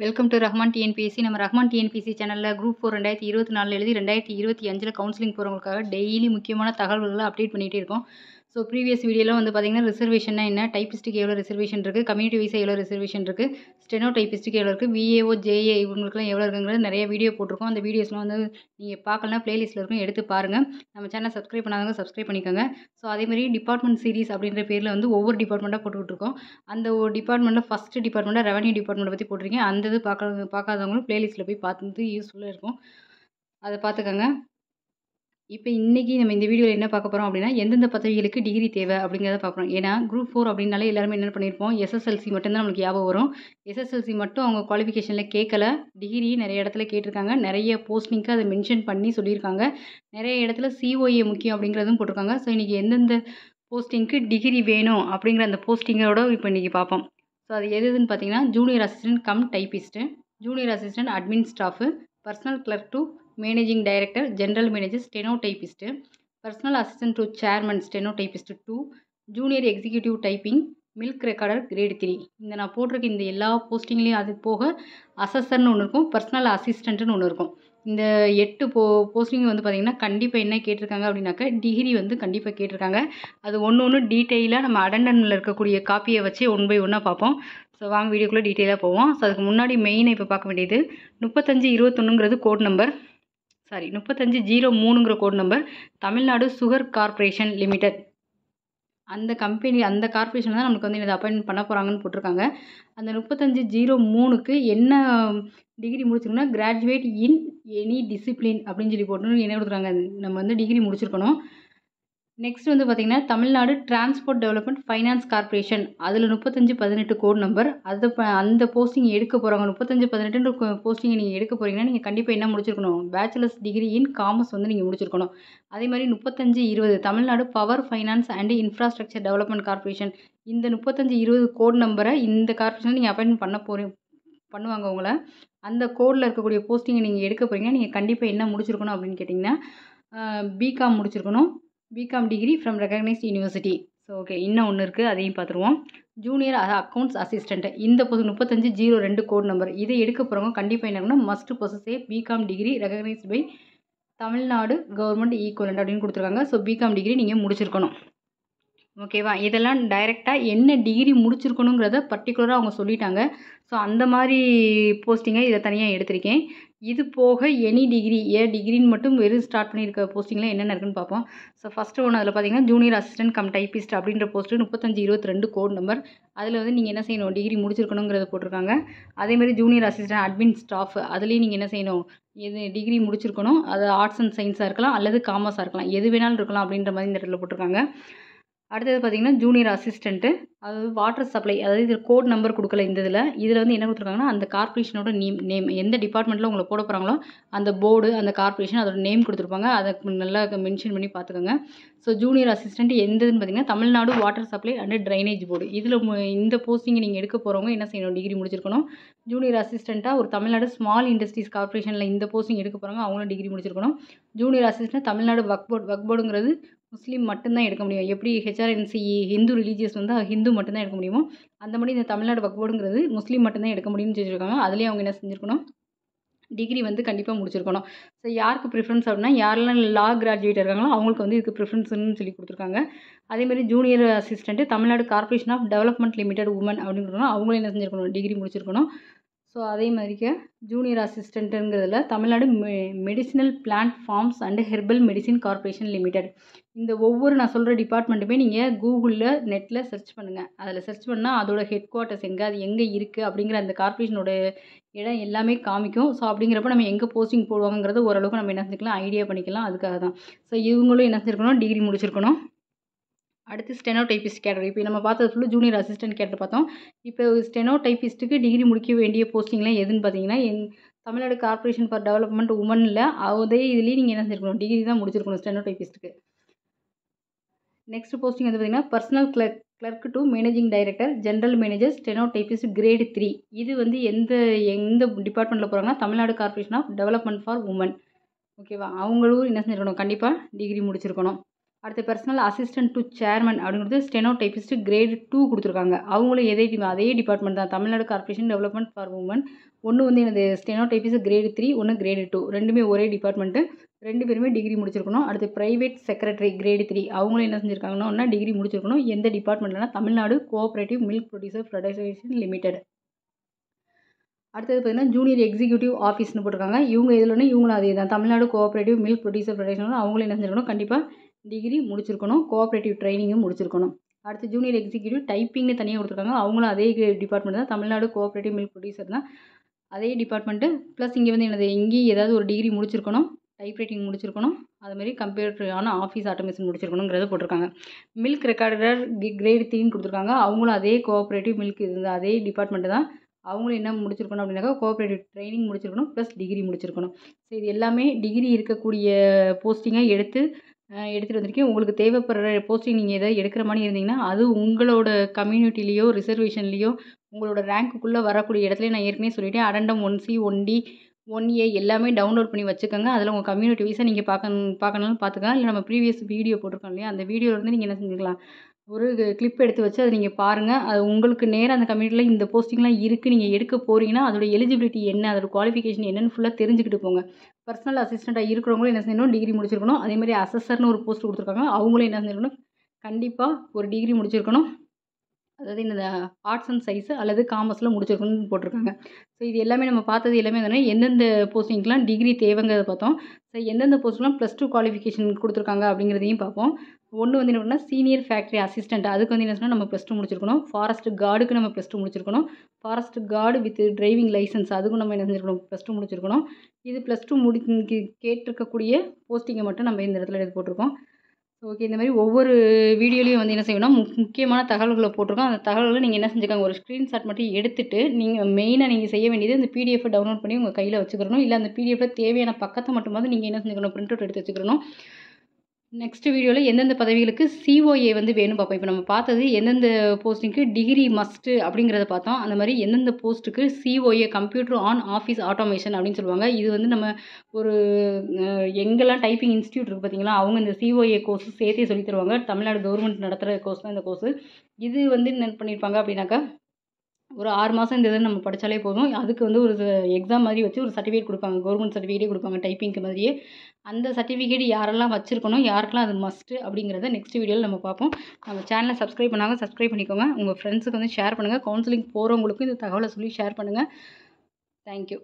Welcome to Rahman TNPSC. நம்ம Rahman TNPSC சேனலில் group 4 2024 எழுதி 2025 கவுன்சிலிங் போகிறவங்களுக்காக டெய்லி முக்கியமான தகவல்களை அப்டேட் பண்ணிகிட்டே இருக்கோம். ஸோ ப்ரீவியஸ் வீடியோலாம் வந்து பார்த்திங்கன்னா ரிசர்வேஷன்னா என்ன, டைப்பிஸ்ட்டுக்கு எவ்வளோ ரிசர்வேஷன் இருக்குது, கம்யூனிட்டி வைஸாக எவ்வளோ ரிசர்வேஷன் இருக்குது, ஸ்டெனோ டைப்பிஸ்ட்டுக்கு எவ்வளோ இருக்குது, விஏஓ ஜேஏ இவங்களுக்குலாம் எவ்வளோ இருக்குங்கிறது நிறைய வீடியோ போட்டிருக்கோம். அந்த வீடியோஸ்லாம் வந்து நீங்கள் பார்க்கலாம், ப்ளேலிஸ்ட்டில் இருக்கும், எடுத்து பாருங்கள். நம்ம சேனல் சப்ஸ்கிரைப் பண்ணாதவங்க சப்ஸ்கிரைப் பண்ணிக்கோங்க. ஸோ அதேமாதிரி டிபார்ட்மெண்ட் சீரிஸ் அப்படின்ற பேரில் வந்து ஒவ்வொரு டிபார்ட்மெண்ட்டாக போட்டுக்கிட்டு இருக்கோம். அந்த ஒரு டிபார்ட்மெண்ட்டில் ஃபஸ்ட்டு டிபார்ட்மெண்ட்டாக ரெவன்யூ டிபார்ட்மெண்ட்டை பற்றி போட்டிருக்கேன். அந்த இது பார்க்காதவங்களும் ப்ளேலிஸ்ட்டில் போய் பார்த்து யூஸ்ஃபுல்லாக இருக்கும், அதை பார்த்துக்கோங்க. இப்போ இன்றைக்கி நம்ம இந்த வீடியோவில் என்ன பார்க்க போகிறோம் அப்படின்னா, எந்தெந்த பதவிகளுக்கு டிகிரி தேவை அப்படிங்கிறத பார்க்குறோம். ஏன்னா குரூப் 4 அப்படின்னாலே எல்லாருமே என்ன பண்ணியிருப்போம், எஸ்எஸ்எல்சி மட்டும்தான் நம்மளுக்கு ஞாபகம் வரும். எஸ்எஸ்எல்சி மட்டும் அவங்க குவாலிஃபிகேஷனில் கேட்கல, டிகிரி நிறைய இடத்துல கேட்டிருக்காங்க. நிறைய போஸ்டிங்க்கு அதை மென்ஷன் பண்ணி சொல்லியிருக்காங்க. நிறைய இடத்துல சிஓஏ முக்கியம் அப்படிங்கிறதும் போட்டிருக்காங்க. ஸோ இன்றைக்கி எந்தெந்த போஸ்டிங்க்கு டிகிரி வேணும் அப்படிங்கிற அந்த போஸ்டிங்கோட இப்போ இன்றைக்கி பார்ப்போம். ஸோ அது எதுன்னு பார்த்தீங்கன்னா, junior assistant cum typist, junior assistant admin staff, personal clerk to managing director, general manager, steno typist, personal assistant to chairman, steno typist 2, junior executive typing, milk recorder grade 3. இந்த நான் போட்டிருக்க இந்த எல்லா போஸ்டிங்லேயும் அது போக அசஸர்னு ஒன்று இருக்கும், பர்சனல் அசிஸ்டண்ட்டுன்னு ஒன்று இருக்கும். இந்த 8 போஸ்டிங் வந்து பார்த்திங்கன்னா கண்டிப்பாக என்ன கேட்டிருக்காங்க அப்படின்னாக்கா, டிகிரி வந்து கண்டிப்பாக கேட்டிருக்காங்க. அது ஒன்று டீட்டெயிலாக நம்ம அடெண்டனில் இருக்கக்கூடிய காப்பியை வச்சு ஒன் பை ஒன்னாக பார்ப்போம். ஸோ வாங்க வீடியோக்குள்ளே டீட்டெயிலாக போவோம். ஸோ அதுக்கு முன்னாடி மெயினாக இப்போ பார்க்க வேண்டியது 3521ங்கிறது கோட் நம்பர், 3503ங்கிற code number, Tamil Nadu sugar corporation limited. அந்த கம்பெனி அந்த கார்ப்பரேஷன் தான் நமக்கு வந்து இதை அப்பாயின்ட் பண்ண போகிறாங்கன்னு போட்டிருக்காங்க. அந்த 3503க்கு என்ன டிகிரி முடிச்சிருக்கோம்னா, கிராஜுவேட் இன் எனி டிசிப்ளின் அப்படின்னு சொல்லி போட்டு என்ன கொடுத்துருக்காங்க, நம்ம வந்து டிகிரி முடிச்சிருக்கணும். நெக்ஸ்ட் வந்து பார்த்திங்கன்னா, Tamil Nadu transport development finance corporation, அதில் 3518 கோட் நம்பர். அந்த போஸ்டிங் எடுக்க போகிறவங்க 3518 போஸ்டிங்கை நீங்கள் எடுக்க போகிறீங்கன்னா நீங்கள் கண்டிப்பாக என்ன முடிச்சிருக்கணும், பேச்சுலர்ஸ் டிகிரி இன் காமர்ஸ் வந்து நீங்கள் முடிச்சிருக்கணும். அதே மாதிரி 3520 Tamil Nadu power finance and infrastructure development corporation, இந்த 3520 கோட் நம்பரை இந்த கார்ப்பரேஷனில் நீங்கள் அப்பாயின்ட் பண்ணுவாங்க உங்களை. அந்த கோடில் இருக்கக்கூடிய போஸ்டிங்கை நீங்கள் எடுக்க போகிறீங்கன்னா நீங்கள் கண்டிப்பாக என்ன முடிச்சிருக்கணும் அப்படின்னு கேட்டிங்கன்னா, பிகாம் முடிச்சிருக்கணும், B Com degree from recognised university. So okay, இன்னும் ஒன்று இருக்குது, அதையும் பார்த்துருவோம். ஜூனியர் அக்கௌண்ட்ஸ் அசிஸ்டண்ட், இந்த 3502 கோட் நம்பர், இதை எடுக்க போகிறவங்க கண்டிப்பாக என்ன பண்ணணும், must possess a B Com degree recognised by Tamil Nadu government equivalent அப்படின்னு கொடுத்துருக்காங்க. ஸோ பிகாம் டிகிரி நீங்கள் முடிச்சிருக்கணும். ஓகேவா, இதெல்லாம் டைரெக்டாக என்ன டிகிரி முடிச்சிருக்கணுங்கிறத பர்டிகுலராக அவங்க சொல்லிட்டாங்க. ஸோ அந்த மாதிரி போஸ்டிங்கை இதை தனியாக எடுத்திருக்கேன். இது போக எனி டிகிரி, டிகிரின்னு மட்டும் வெறும் ஸ்டார்ட் பண்ணியிருக்க போஸ்டிங்கில் என்னென்ன இருக்குன்னு பார்ப்போம். ஸோ ஃபஸ்ட்டு ஒன்று அதில் பார்த்தீங்கன்னா, ஜூனியர் அசிஸ்டன்ட் கம் டைப்பிஸ்ட் அப்படின்ற போஸ்ட்டு 3522 கோட் நம்பர். அதில் வந்து நீங்கள் என்ன செய்யணும், டிகிரி முடிச்சிருக்கணுங்கிறத போட்டிருக்காங்க. அதேமாதிரி ஜூனியர் அசிஸ்டன்ட் அட்மின் ஸ்டாஃப், அதுலேயும் நீங்கள் என்ன செய்யணும், டிகிரி முடிச்சிருக்கணும். அது ஆர்ட்ஸ் அண்ட் சயின்ஸாக இருக்கலாம் அல்லது காமர்ஸாக இருக்கலாம், எது வேணாலும் இருக்கலாம் அப்படின்ற மாதிரி இந்த இடத்துல போட்டிருக்காங்க. அடுத்தது பார்த்திங்கன்னா, ஜூனியர் அசிஸ்டண்ட்டு, அதாவது வாட்டர் சப்ளை, அதாவது இதில் கோட் நம்பர் கொடுக்கல இந்த இதில் வந்து என்ன கொடுத்துருக்காங்கன்னா, அந்த கார்ப்பரேஷனோட நேம் எந்த டிபார்ட்மெண்ட்டில் உங்களை போட போகிறாங்களோ அந்த போர்டு, அந்த கார்ப்பரேஷன், அதோட நேம் கொடுத்துருப்பாங்க. அதை நல்லா மென்ஷன் பண்ணி பார்த்துக்கோங்க. ஸோ ஜூனியர் அசிஸ்டண்ட் எந்ததுன்னு பார்த்திங்கன்னா, Tamil Nadu water supply and drainage board. இதில் இந்த போஸ்டிங்கை நீங்கள் எடுக்க போகிறவங்க என்ன செய்யணும், டிகிரி முடிச்சிருக்கணும். ஜூனியர் அசிஸ்டண்ட்டாக ஒரு தமிழ்நாடு ஸ்மால் இண்டஸ்ட்ரீஸ் கார்ப்பரேஷனில் இந்த போஸ்டிங் எடுக்க போகிறாங்க, அவங்களும் டிகிரி முடிச்சிருக்கணும். ஜூனியர் அசிஸ்டன்ட் தமிழ்நாடு வக்ஃப் போர்டுங்கிறது முஸ்லீம் மட்டும்தான் எடுக்க முடியும். எப்படி ஹெச்ஆர்என்சி ஹிந்து ரிலீஜியஸ் வந்து ஹிந்து மட்டும்தான் எடுக்க முடியுமோ, அந்த மாதிரி இந்த தமிழ்நாடு வக்ஃப் போர்டுங்கிறது முஸ்லீம் மட்டும்தான் எடுக்க முடியும்னு சொல்லியிருக்காங்க. அதுலேயும் அவங்க என்ன செஞ்சுருக்கணும், டிகிரி வந்து கண்டிப்பாக முடிச்சிருக்கணும். ஸோ யாருக்கு ப்ரிஃபரன்ஸ் அப்படின்னா, யாரெல்லாம் லா கிராஜுவேட் இருக்காங்களோ அவங்களுக்கு வந்து இதுக்கு ப்ரிஃபரன்ஸ்னு சொல்லி கொடுத்துருக்காங்க. அதேமாதிரி junior assistant Tamil Nadu corporation of development limited woman அப்படின்னு அவங்களும் என்ன செஞ்சுருக்கணும், டிகிரி முடிச்சிருக்கணும். ஸோ அதே மாதிரிக்க ஜூனியர் அசிஸ்டண்ட்டுங்கிறதுல Tamil Nadu medicinal plant farms and herbal medicine corporation limited. இந்த ஒவ்வொரு நான் சொல்கிற டிபார்ட்மெண்ட்டுமே நீங்கள் கூகுளில் நெட்டில் சர்ச் பண்ணுங்கள். அதில் சர்ச் பண்ணால் அதோட ஹெட் குவார்ட்டர்ஸ் எங்கே, அது எங்கே இருக்குது அப்படிங்கிற அந்த கார்ப்பரேஷனோட இடம் எல்லாமே காமிக்கும். ஸோ அப்படிங்கிறப்ப நம்ம எங்கே போஸ்டிங் போடுவாங்கிறது ஓரளவுக்கு நம்ம என்ன செஞ்சுக்கலாம், ஐடியா பண்ணிக்கலாம். அதுக்காக தான். ஸோ இவங்களும் என்ன செஞ்சுருக்கணும், டிகிரி முடிச்சிருக்கணும். அடுத்து ஸ்டெனோ டைப்பிஸ்ட் கேட்டகரி. இப்போ நம்ம பார்த்தது ஃபுல்லு ஜூனியர் அசிஸ்டன்ட் கேட்டர் பார்த்தோம். இப்போ ஸ்டெனோ டைப்பிஸ்ட்டுக்கு டிகிரி முடிக்க வேண்டிய போஸ்டிங்லாம் எதுன்னு பார்த்தீங்கன்னா, தமிழ்நாடு கார்ப்பரேஷன் ஃபார் டெவலப்மெண்ட் உமனில் அதே இதுலேயும் நீங்கள் என்ன செஞ்சுருக்கணும், டிகிரி தான் முடிச்சிருக்கணும் ஸ்டெனோ டைப்பிஸ்ட்டுக்கு. நெக்ஸ்ட் போஸ்டிங் வந்து பார்த்திங்கன்னா, personal clerk to managing director, general manager, steno typist grade 3. இது வந்து எந்த டிபார்ட்மெண்ட்டில் போகிறாங்கன்னா, Tamil Nadu corporation of development for women. ஓகேவா, அவங்களும் என்ன செஞ்சுருக்கணும், கண்டிப்பாக டிகிரி முடிச்சிருக்கணும். அடுத்து பர்சனல் அசிஸ்டன்ட் டு சேர்மன் அப்படிங்கிறது ஸ்டெனோ டைப்பிஸ்ட் கிரேட் 2 கொடுத்துருக்காங்க. அவங்களும் அதே டிபார்ட்மெண்ட் தான். Tamil Nadu corporation development for women. ஒன்று வந்து எனது ஸ்டெனோ டைப்பிஸ்ட் கிரேட் 3, ஒன்று கிரேட் 2, ரெண்டுமே ஒரே டிபார்ட்மெண்ட்டு. 2 பேருமே டிகிரி முடிச்சிருக்கணும். அடுத்து பிரைவேட் செக்ரட்டரி கிரேட் 3 அவங்களும் என்ன செஞ்சுருக்காங்கன்னா டிகிரி முடிச்சிருக்கணும். எந்த டிபார்ட்மெண்ட்லனா Tamil Nadu cooperative milk producer federation limited. அடுத்தது பார்த்தீங்கன்னா ஜூனியர் எக்ஸிக்யூட்டிவ் ஆஃபீஸ்னு போட்டிருக்காங்க. இவங்க இவங்களும் அதே தான். Tamil Nadu cooperative milk producer federation அவங்களும் என்ன செஞ்சிருக்கணும், கண்டிப்பாக டிகிரி முடிச்சிருக்கணும். கோஆப்ரேட்டிவ் ட்ரைனிங்கும் முடிச்சிருக்கணும். அடுத்து ஜூனியர் எக்ஸிக்யூட்டிவ் டைப்பிங்னு தனியாக கொடுத்துருக்காங்க. அவங்களும் அதே டிபார்ட்மெண்ட் தான். தமிழ்நாடு கோஆப்ரேட்டிவ் மில்க் ப்ரொடியூசர் தான். அதே டிபார்ட்மெண்ட்டு ப்ளஸ் இங்கே வந்து இங்கேயும் ஏதாவது ஒரு டிகிரி முடிச்சிருக்கணும். டைப் ரைட்டிங் முடிச்சிருக்கணும். அதுமாதிரி கம்ப்யூட்டரான ஆஃபீஸ் ஆட்டோமேஷன் முடிச்சிருக்கணுங்கிறத போட்டிருக்காங்க. மில்க் ரெக்கார்டர் கிரேட் 3ன்னு கொடுத்துருக்காங்க. அவங்களும் அதே கோஆப்ரேட்டிவ் மில்க் அதே டிபார்ட்மெண்ட்டு தான். அவங்களும் என்ன முடிச்சிருக்கணும் அப்படின்னாக்கா கோஆப்ரேட்டிவ் ட்ரைனிங் முடிச்சிருக்கணும் ப்ளஸ் டிகிரி முடிச்சிருக்கணும். ஸோ இது எல்லாமே டிகிரி இருக்கக்கூடிய போஸ்டிங்காக எடுத்துகிட்டு வந்திருக்கேன். உங்களுக்கு தேவைப்படுற போஸ்டிங் நீங்கள் எதாவது எடுக்கிற மாதிரி இருந்தீங்கன்னா அது உங்களோட கம்யூனிட்டிலேயோ ரிசர்வேஷன்லேயோ உங்களோட ரேங்க்குள்ளே வரக்கூடிய இடத்துல நான் ஏற்கனவே சொல்லிட்டேன். அடண்டம் 1C 1D 1A எல்லாமே டவுன்லோட் பண்ணி வச்சுக்கோங்க. அதில் உங்கள் கம்யூனிட்டி வைஸாக நீங்கள் பார்க்கணும்னு பார்த்துக்கலாம். இல்லை நம்ம ப்ரீவியஸ் வீடியோ போட்டிருக்கோம் இல்லையா, அந்த வீடியோலேருந்து நீங்கள் என்ன செஞ்சுக்கலாம், ஒரு கிளிப் எடுத்து வச்சு அதை நீங்கள் பாருங்கள். அது உங்களுக்கு நேராக அந்த கம்யூனிட்டியில் இந்த போஸ்டிங்லாம் இருக்குது, நீங்கள் எடுக்க போகிறீங்கன்னா அதோட எலிஜிபிலிட்டி என்ன, அதோட குவாலிஃபிகேஷன் என்னன்னு ஃபுல்லாக தெரிஞ்சுக்கிட்டு போங்க. பர்சனல் அசிஸ்டண்ட்டாக இருக்கிறவங்களும் என்ன செய்யணும், டிகிரி முடிச்சிருக்கணும். அதேமாதிரி அசஸர்னு ஒரு போஸ்ட் கொடுத்துருக்காங்க. அவங்களும் என்ன செஞ்சிருக்கணும், கண்டிப்பாக ஒரு டிகிரி முடிச்சிருக்கணும். அதாவது இந்த ஆர்ட்ஸ் அண்ட் சயின்ஸ் அல்லது காமர்ஸில் முடிச்சிருக்கணும்னு போட்டிருக்காங்க. ஸோ இது எல்லாமே நம்ம பார்த்தது எல்லாமே வந்து எந்தெந்த போஸ்டிங்க்கெலாம் டிகிரி தேவைங்கிறத பார்த்தோம். ஸோ எந்தெந்த போஸ்ட்லாம் +2 குவாலிஃபிகேஷன் கொடுத்துருக்காங்க அப்படிங்கிறதையும் பார்ப்போம். ஒன்று வந்து என்ன பண்ணால் சீனியர் ஃபேக்ட்ரி அசிஸ்டன்ட், அதுக்கு வந்து என்ன சொன்னால் நம்ம +2 முடிச்சிருக்கணும். ஃபாரஸ்ட் கார்டுக்கு நம்ம +2 முடிச்சிருக்கணும். Forest guard with driving licence அதுக்கும் நம்ம என்ன செஞ்சிருக்கணும், +2 முடிச்சிருக்கணும். இது +2 கேட்டிருக்கக்கூடிய போஸ்டிங்கை மட்டும் நம்ம இந்த இடத்துல எடுத்து போட்டிருக்கோம். ஓகே. இந்த மாதிரி ஒவ்வொரு வீடியோலையும் வந்து என்ன செய்யணும்னா முக்கியமான தகவல்களை போட்டிருக்கோம். அந்த தகவல்களை நீங்கள் என்ன செஞ்சுக்கோங்க, ஒரு ஸ்க்ரீன்ஷாட் மட்டும் எடுத்துட்டு நீங்கள் மெயினாக நீங்கள் செய்ய வேண்டியது இந்த பிடிஎஃப் டவுன்லோட் பண்ணி உங்கள் கையில் வச்சுக்கிறணும். இல்லை அந்த பிடிஎஃப்ல தேவையான பக்கத்தை மட்டுமாவது நீங்கள் என்ன செஞ்சுக்கணும், பிரிண்ட் அவுட் எடுத்து வச்சுக்கிறணும். நெக்ஸ்ட் வீடியோவில் எந்தெந்த பதவிகளுக்கு சிஓஏ வந்து வேணும் பார்ப்போம். இப்போ நம்ம பார்த்தது எந்தெந்த போஸ்டிங்க்கு டிகிரி மஸ்ட்டு அப்படிங்கிறத பார்த்தோம். அந்த மாதிரி எந்தெந்த போஸ்ட்டுக்கு COA computer on office automation அப்படின்னு சொல்லுவாங்க. இது வந்து நம்ம ஒரு எங்கெல்லாம் டைப்பிங் இன்ஸ்டியூட் இருக்குது பார்த்தீங்களா, அவங்க இந்த சிஓஏ கோர்ஸ் சேர்த்தே சொல்லி தருவாங்க. தமிழ்நாடு கவர்மெண்ட் நடத்துகிற கோர்ஸ் தான் இந்த கோர்ஸு. இது வந்து என்ன பண்ணியிருப்பாங்க அப்படின்னாக்கா, ஒரு 6 மாதம் இந்த இதை நம்ம படித்தாலே போதும். அதுக்கு வந்து ஒரு எக்ஸாம் மாதிரி வச்சு ஒரு சர்டிஃபிகேட் கொடுப்பாங்க. கவர்மெண்ட் சர்டிஃபிகேட்டே கொடுப்பாங்க டைப்பிங்க்கு மாதிரியே. அந்த சர்டிஃபிகேட் யாரெல்லாம் வச்சுருக்கணும், யாருக்கெல்லாம் அது மஸ்ட்டு அப்படிங்கிறத நெக்ஸ்ட் வீடியோவில் நம்ம பார்ப்போம். நம்ம சேனலை சப்ஸ்கிரைப் பண்ணாங்க சப்ஸ்கிரைப் பண்ணிக்கோங்க. உங்கள் ஃப்ரெண்ட்ஸுக்கு வந்து ஷேர் பண்ணுங்கள். கவுன்சிலிங் போகிறவங்களுக்கும் இந்த தகவலை சொல்லி ஷேர் பண்ணுங்கள். தேங்க்யூ.